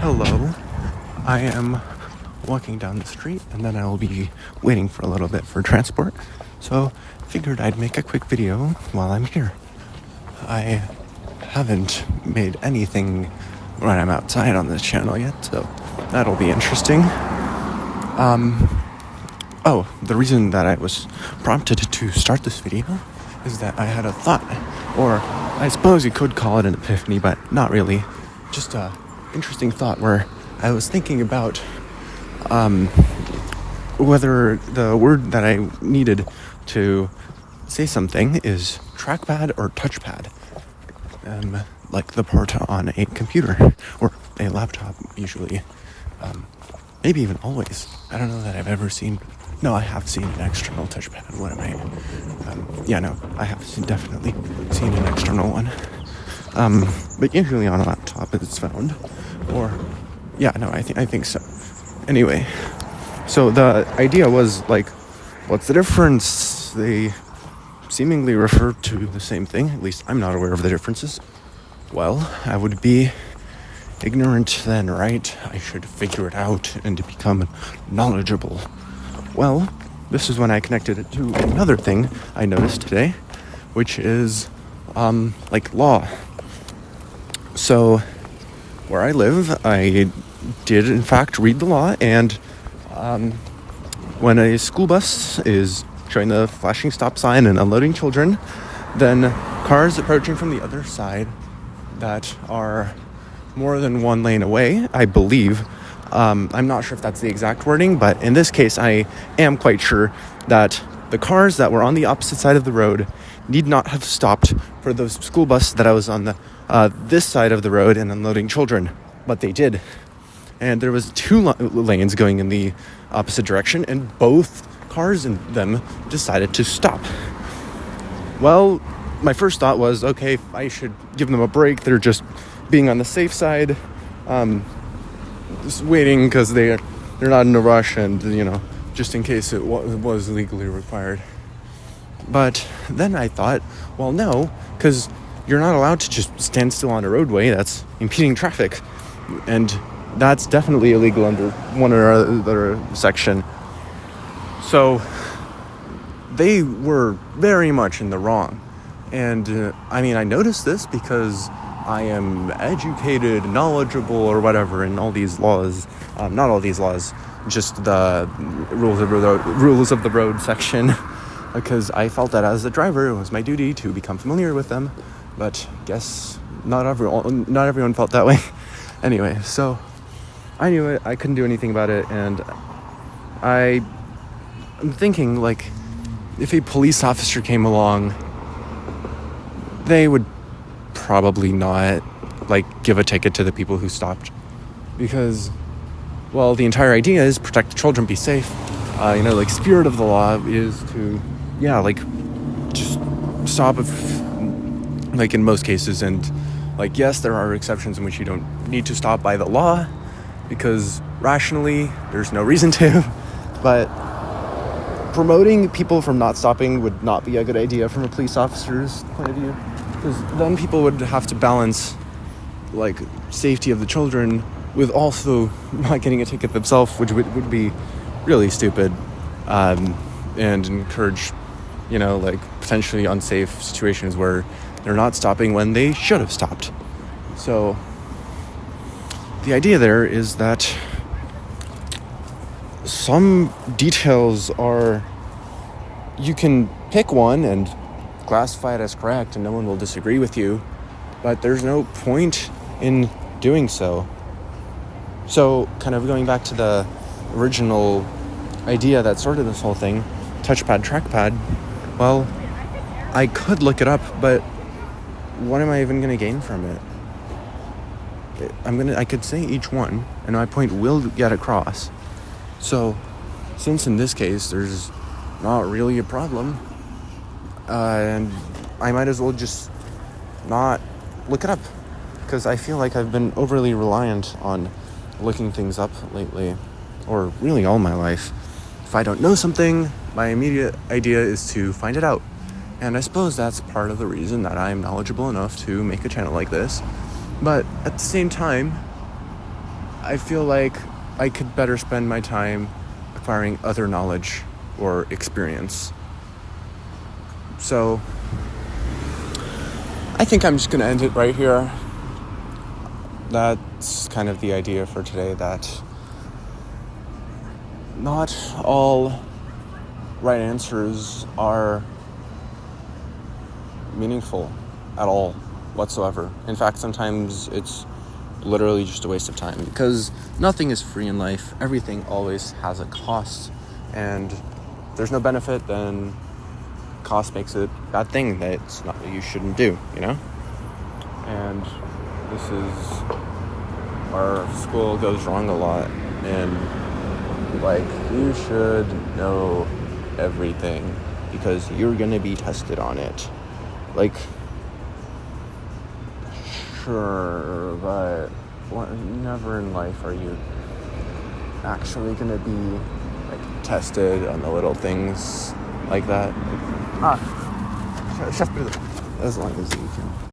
Hello. I am walking down the street and then I will be waiting for a little bit for transport. So figured I'd make a quick video while I'm here. I haven't made anything when I'm outside on this channel yet, so that'll be interesting. The reason that I was prompted to start this video is that I had a thought, or I suppose you could call it an epiphany, but not really. Just a interesting thought where I was thinking about whether the word that I needed to say something is trackpad or touchpad, like the part on a computer or a laptop usually, maybe even always. I don't know that I've ever seen. No, I have seen an external touchpad. What am I? I have definitely seen an external one. But usually on a laptop it's found. I think so. Anyway, so the idea was like, what's the difference? They seemingly refer to the same thing. At least I'm not aware of the differences. Well, I would be ignorant then, right? I should figure it out and become knowledgeable. Well, this is when I connected it to another thing I noticed today, which is law. So where I live, I did in fact read the law, and when a school bus is showing the flashing stop sign and unloading children, then cars approaching from the other side that are more than one lane away, I believe, I'm not sure if that's the exact wording, but in this case I am quite sure that the cars that were on the opposite side of the road need not have stopped for the school bus that I was on the this side of the road and unloading children, but they did. And there was two lanes going in the opposite direction, and both cars in them decided to stop. Well, my first thought was, okay, I should give them a break. They're just being on the safe side, just waiting because they're not in a rush, and just in case it was legally required. But then I thought, well, no, because you're not allowed to just stand still on a roadway. That's impeding traffic, and that's definitely illegal under one or other section. So they were very much in the wrong. And I noticed this because I am educated, knowledgeable, or whatever in all these laws. Not all these laws, just the rules of the road section. Because I felt that as a driver, it was my duty to become familiar with them. But guess not everyone felt that way. Anyway, so I knew it. I couldn't do anything about it, and I'm thinking, like, if a police officer came along, they would probably not give a ticket to the people who stopped, because, well, the entire idea is protect the children, be safe. Spirit of the law is to just stop if, in most cases, and yes, there are exceptions in which you don't need to stop by the law because rationally there's no reason to, but promoting people from not stopping would not be a good idea from a police officer's point of view, because then people would have to balance safety of the children with also not getting a ticket themselves, which would be really stupid, and encourage potentially unsafe situations where they're not stopping when they should have stopped. So the idea there is that some details are, you can pick one and classify it as correct and no one will disagree with you, but there's no point in doing so. So kind of going back to the original idea that started this whole thing, touchpad, trackpad, well, I could look it up, but what am I even going to gain from it? I could say each one, and my point will get across. So, since in this case there's not really a problem, and I might as well just not look it up, because I feel like I've been overly reliant on looking things up lately, or really all my life. If I don't know something, my immediate idea is to find it out. And I suppose that's part of the reason that I'm knowledgeable enough to make a channel like this. But at the same time, I feel like I could better spend my time acquiring other knowledge or experience. So I think I'm just going to end it right here. That's kind of the idea for today, that not all right answers are meaningful at all whatsoever. In fact, sometimes it's literally just a waste of time, because nothing is free in life. Everything always has a cost, and if there's no benefit, then cost makes it a bad thing that you shouldn't do, you know? And this is where school goes wrong a lot, and like, you should know everything because you're gonna be tested on it. Like, sure, but never in life are you actually gonna be like tested on the little things like that. As long as you can